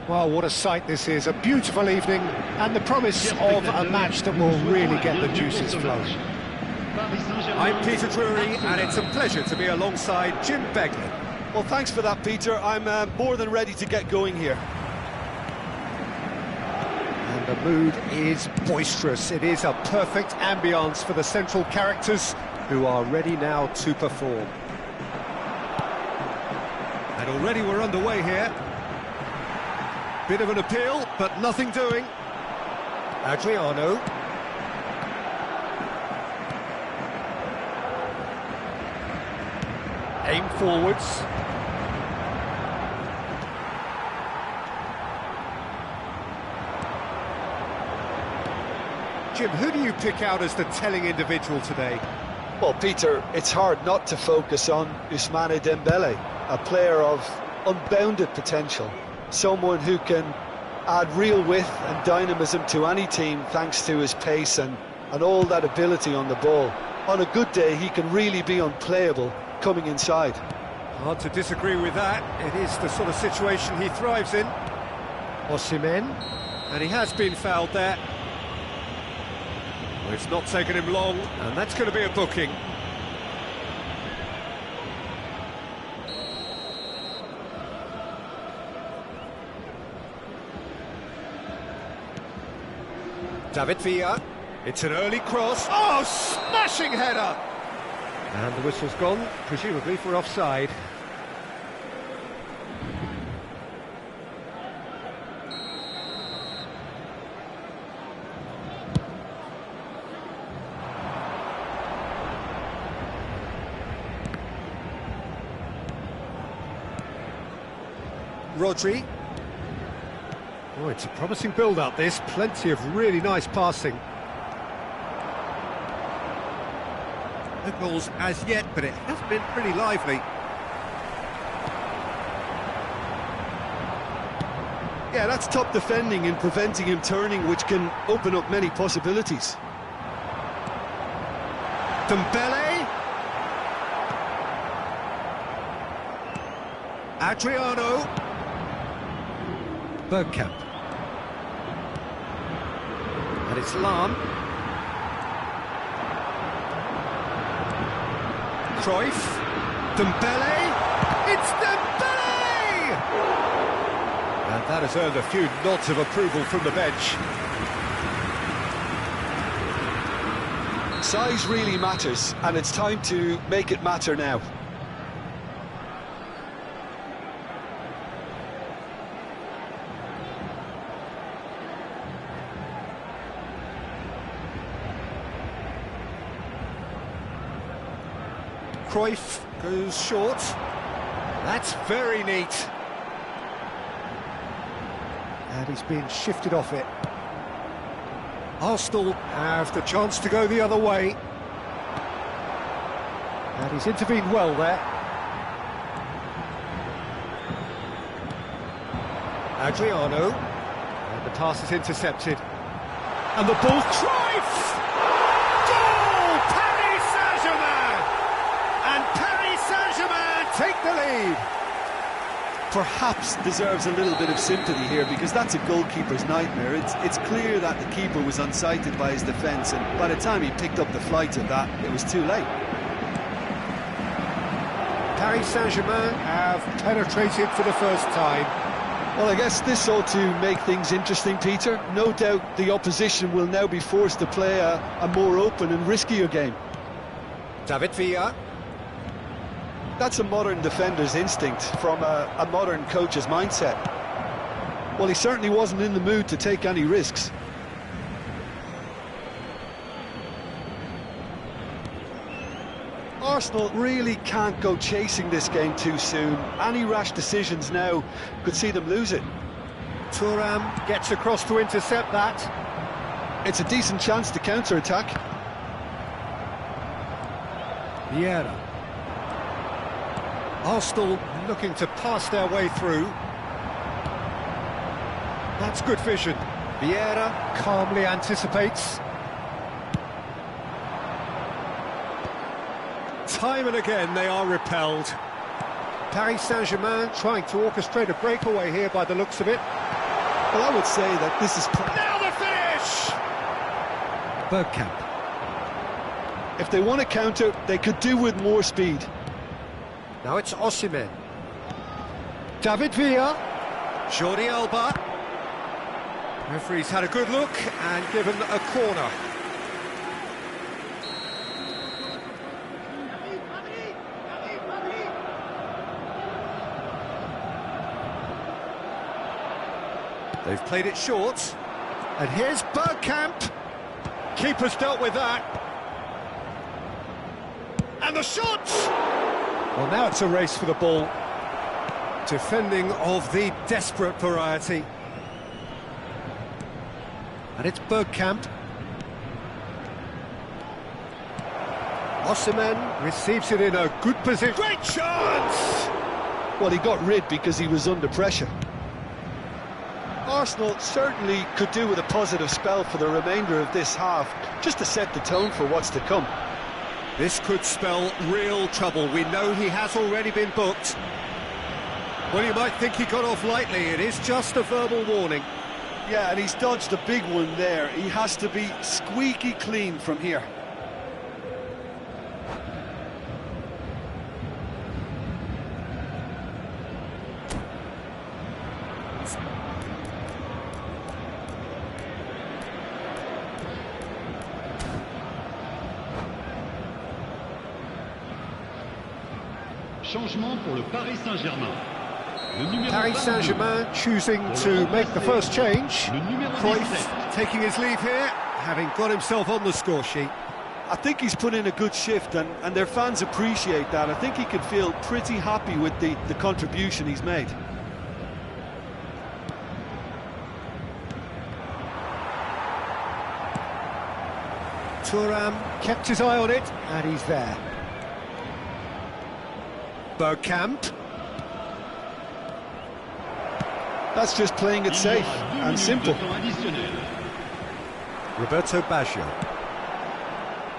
Well, what a sight this is, a beautiful evening, and the promise of a match that will really get the juices flowing. I'm Peter Drury, and it's a pleasure to be alongside Jim Begley. Well, thanks for that, Peter. I'm more than ready to get going here. And the mood is boisterous. It is a perfect ambience for the central characters who are ready now to perform. And already we're underway here. Bit of an appeal, but nothing doing. Adriano. Aim forwards. Jim, who do you pick out as the telling individual today? Well, Peter, it's hard not to focus on Ousmane Dembele, a player of unbounded potential. Someone who can add real width and dynamism to any team thanks to his pace and all that ability on the ball. On a good day, he can really be unplayable coming inside. Hard to disagree with that. It is the sort of situation he thrives in. Osimhen. And he has been fouled there. Well, it's not taken him long, and that's going to be a booking. David Villa. It's an early cross. Oh, smashing header! And the whistle's gone, presumably for offside. Rodri. Oh, it's a promising build-up, this. Plenty of really nice passing. No goals as yet, but it has been pretty lively. Yeah, that's top defending and preventing him turning, which can open up many possibilities. Dembele. Adriano. Bergkamp. And it's Lam. Cruyff. Dembele. It's Dembele! And that has earned a few nods of approval from the bench. Size really matters, and it's time to make it matter now. Cruyff goes short. That's very neat. And he's been shifted off it. Arsenal have the chance to go the other way. And he's intervened well there. Adriano. And the pass is intercepted. And the ball... Cruyff! Goal! Paris Saint-Germain! And Paris Saint-Germain take the lead. Perhaps deserves a little bit of sympathy here, because that's a goalkeeper's nightmare. It's clear that the keeper was unsighted by his defence, and by the time he picked up the flight of that, it was too late. Paris Saint-Germain have penetrated for the first time. Well, I guess this ought to make things interesting, Peter. No doubt the opposition will now be forced to play a more open and riskier game. David Villa. That's a modern defender's instinct from a modern coach's mindset. Well, he certainly wasn't in the mood to take any risks. Arsenal really can't go chasing this game too soon. Any rash decisions now could see them lose it. Thuram gets across to intercept that. It's a decent chance to counter-attack. Vieira. Arsenal looking to pass their way through. That's good vision. Vieira calmly anticipates. Time and again they are repelled. Paris Saint-Germain trying to orchestrate a breakaway here by the looks of it. Well, I would say that this is... Now the finish! Bergkamp. If they want to counter, they could do with more speed. Now it's Osimhen. David Villa. Jordi Alba. Referee's had a good look and given a corner. They've played it short. And here's Bergkamp. Keeper's dealt with that. And the shot! Well, now it's a race for the ball. Defending of the desperate variety. And it's Bergkamp. Osimhen receives it in a good position. Great chance! Well, he got rid because he was under pressure. Arsenal certainly could do with a positive spell for the remainder of this half, just to set the tone for what's to come. This could spell real trouble. We know he has already been booked. Well, you might think he got off lightly. It is just a verbal warning. Yeah, and he's dodged a big one there. He has to be squeaky clean from here. Changement pour le Paris Saint-Germain. Paris Saint-Germain choosing to make the first change. Cruyff taking his leave here, having got himself on the score sheet. I think he's put in a good shift, and their fans appreciate that. I think he can feel pretty happy with the contribution he's made. Thuram kept his eye on it, and he's there. Bergkamp. That's just playing it safe and simple. Roberto Baggio.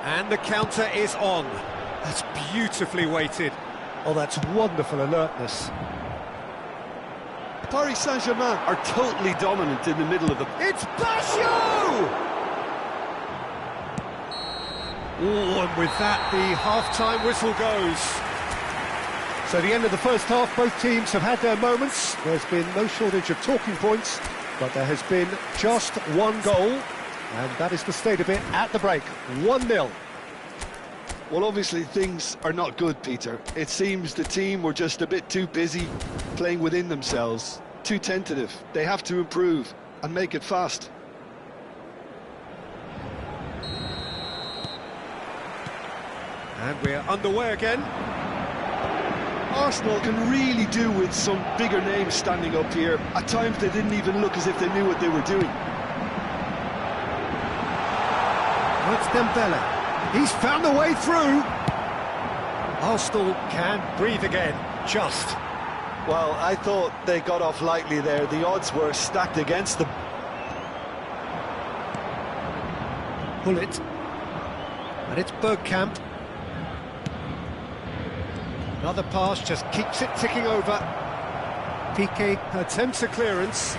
And the counter is on. That's beautifully weighted. Oh, that's wonderful alertness. Paris Saint-Germain are totally dominant in the middle of the... It's Baggio! Oh, and with that, the half-time whistle goes. So the end of the first half, both teams have had their moments. There's been no shortage of talking points, but there has been just one goal, and that is the state of it at the break. 1-0. Well, obviously things are not good, Peter. It seems the team were just a bit too busy playing within themselves, too tentative. They have to improve and make it fast. And we're underway again. Arsenal can really do with some bigger names standing up here. At times they didn't even look as if they knew what they were doing. Oh, it's Dembele. He's found a way through. Arsenal can breathe again, just. Well, I thought they got off lightly there. The odds were stacked against them. Pull it. And it's Bergkamp. Another pass just keeps it ticking over. Piqué attempts a clearance.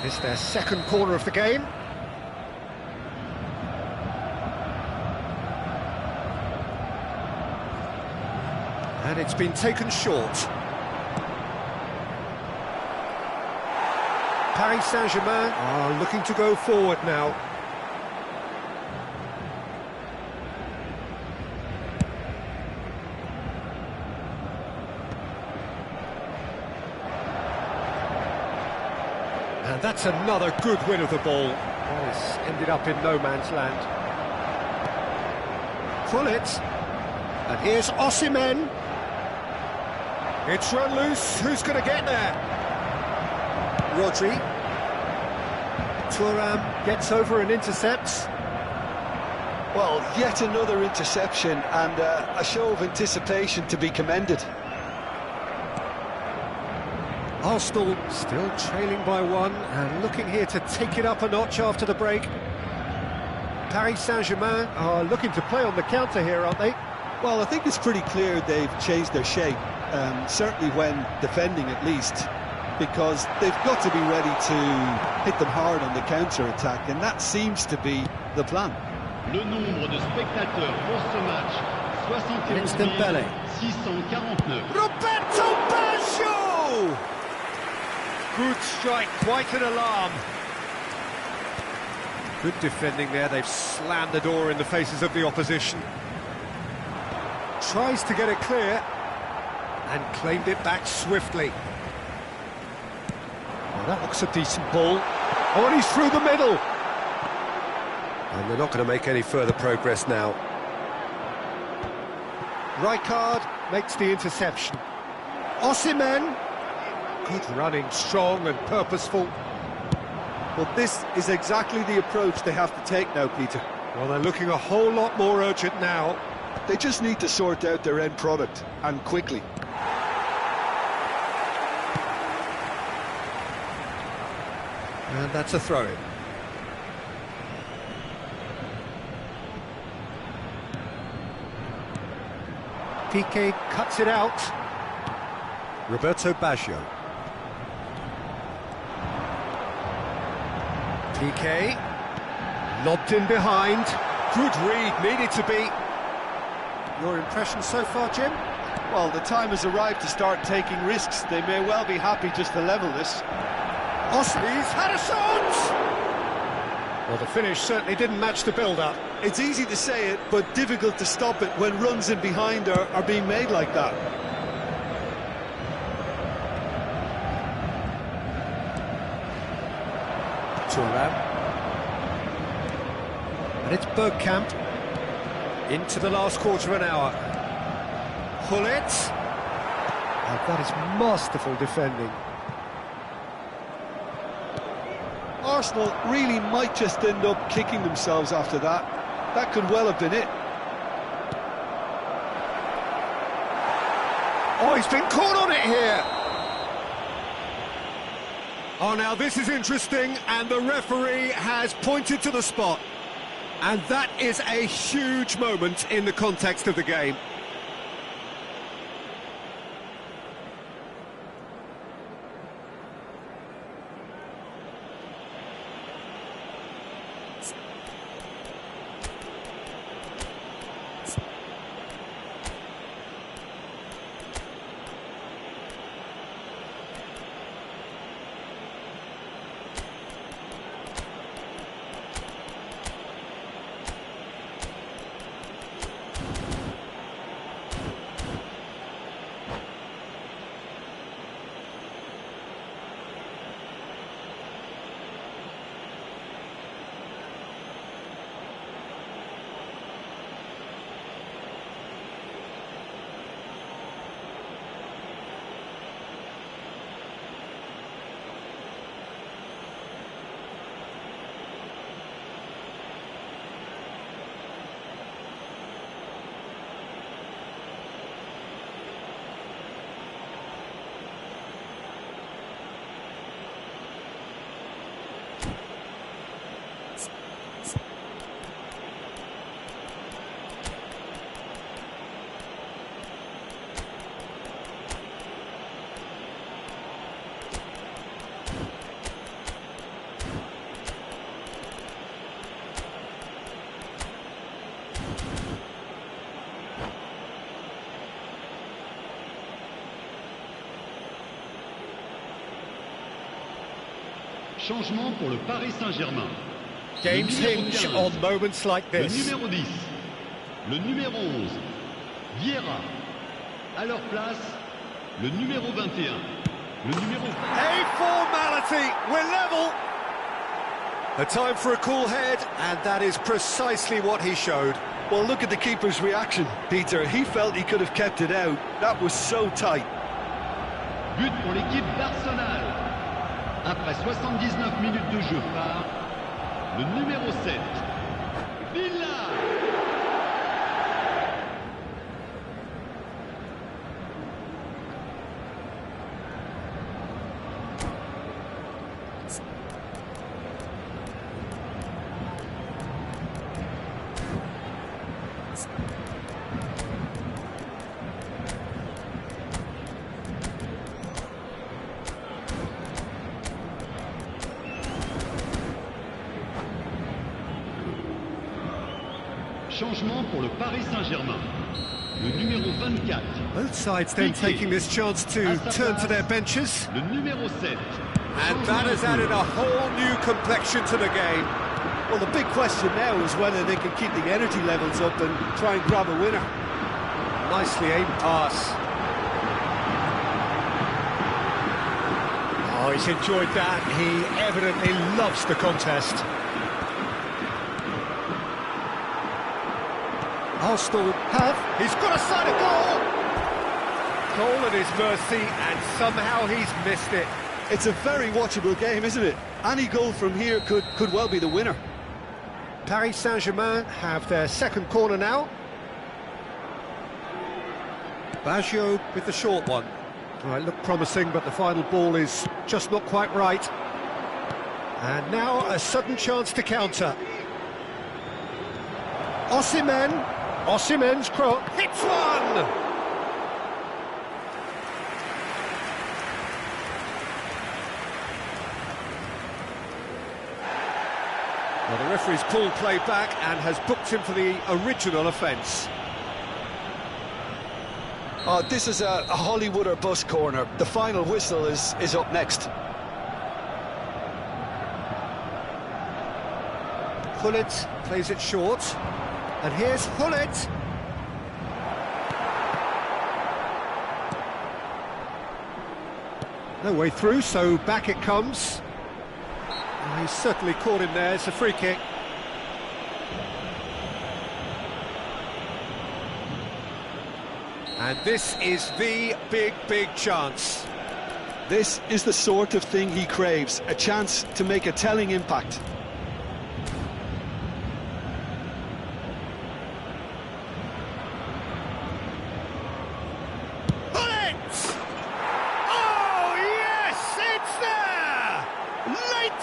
It's their second corner of the game. And it's been taken short. Paris Saint-Germain are looking to go forward now. And that's another good win of the ball. Oh, it's ended up in no man's land. Pull it. And here's Osimhen. It's run loose. Who's going to get there? Rodri. Thuram gets over and intercepts. Well, yet another interception and a show of anticipation to be commended. Arsenal still trailing by one and looking here to take it up a notch after the break. Paris Saint-Germain are looking to play on the counter here, aren't they? Well, I think it's pretty clear they've changed their shape, certainly when defending at least. because they've got to be ready to hit them hard on the counter-attack, and that seems to be the plan. Le nombre de spectateurs pour ce match, 71 649. Roberto Baggio! Good strike, quite an alarm. Good defending there, they've slammed the door in the faces of the opposition. Tries to get it clear, and claimed it back swiftly. Well, that looks a decent ball. Oh, and he's through the middle! And they're not going to make any further progress now. Rijkaard makes the interception. Osimhen! Good running, strong and purposeful. Well, this is exactly the approach they have to take now, Peter. Well, they're looking a whole lot more urgent now. They just need to sort out their end product, and quickly. And that's a throw-in. Piqué cuts it out. Roberto Baggio. Piqué, lobbed in behind. Good read, needed to be. Your impression so far, Jim? Well, the time has arrived to start taking risks. They may well be happy just to level this. He's had a shot! Well, the finish certainly didn't match the build-up. It's easy to say it, but difficult to stop it when runs in behind are being made like that. And it's Bergkamp into the last quarter of an hour. Hullet. Oh, that is masterful defending. Arsenal really might just end up kicking themselves after that. That could well have been it. Oh, he's been caught on it here. Oh, now this is interesting, and the referee has pointed to the spot. And that is a huge moment in the context of the game. Changement pour le Paris Saint-Germain. Games hinge on moments like Le this. numéro 10, le numéro 11, Vieira. À leur place, le numéro 21, le numéro... A formality, we're level. A time for a cool head, and that is precisely what he showed. Well, look at the keeper's reaction, Peter. He felt he could have kept it out. That was so tight. But pour l'équipe d'Arsenal. Après 79 minutes de jeu par le numéro 7, Villa. Changement pour le Paris Saint-Germain. Le numéro 24. Both sides then taking this chance to turn to their benches. Le numéro 7. And that has added a whole new complexion to the game. Well, the big question now is whether they can keep the energy levels up and try and grab a winner. Nicely aimed pass. Oh, he's enjoyed that. He evidently loves the contest. Arsenal he's got a sight of goal! Goal at his mercy, and somehow he's missed it. It's a very watchable game, isn't it? Any goal from here could well be the winner. Paris Saint-Germain have their second corner now. Baggio with the short one. Well, it looked promising, but the final ball is just not quite right. And now a sudden chance to counter. Osimhen's cross hits one! Well, the referee's pulled play back and has booked him for the original offence. Oh, this is a Hollywood or bust corner. The final whistle is up next. Gullit plays it short. And here's Gullit. No way through, so back it comes. Oh, he's certainly caught him there. It's a free kick. And this is the big chance. This is the sort of thing he craves, a chance to make a telling impact.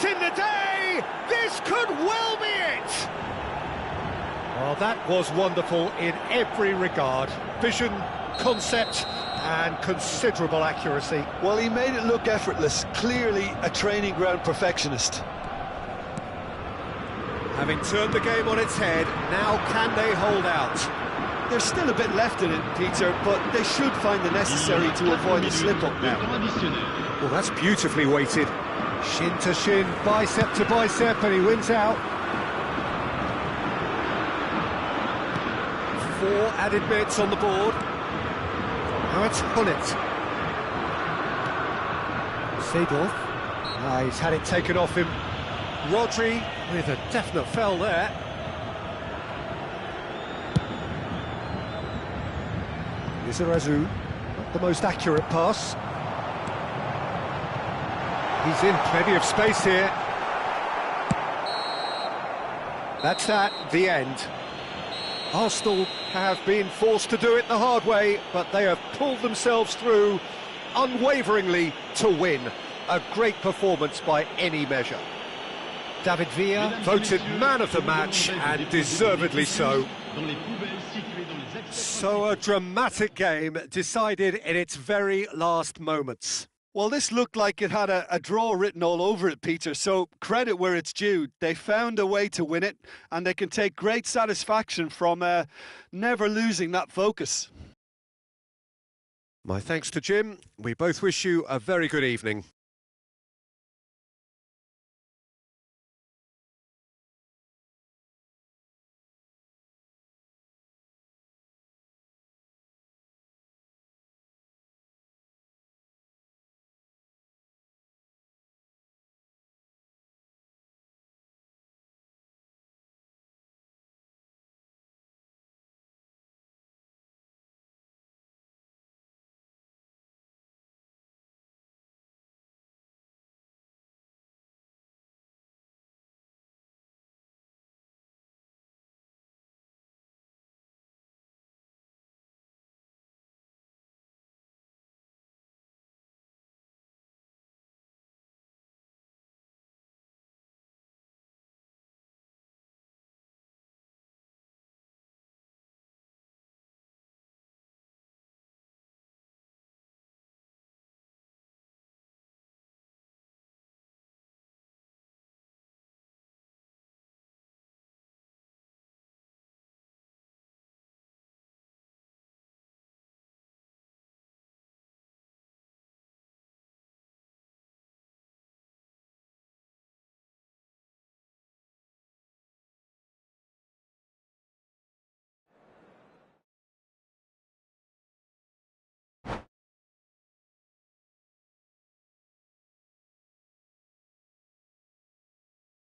In the day, this could well be it. Well, that was wonderful in every regard. Vision, concept and considerable accuracy. Well, he made it look effortless, clearly a training ground perfectionist. Having turned the game on its head, now can they hold out? There's still a bit left in it, Peter, but they should find the necessary to avoid a slip-up now. Well, that's beautifully weighted. Shin to shin, bicep to bicep, and he wins out. 4 added minutes on the board. Now it's Gullit. Seedorf. He's had it taken off him. Rodri with a definite foul there. Lizarazu, not the most accurate pass. He's in plenty of space here. That's the end. Arsenal have been forced to do it the hard way, but they have pulled themselves through unwaveringly to win. A great performance by any measure. David Villa voted man of the match, and deservedly so. So a dramatic game decided in its very last moments. Well, this looked like it had a draw written all over it, Peter, so credit where it's due. They found a way to win it, and they can take great satisfaction from never losing that focus. My thanks to Jim. We both wish you a very good evening.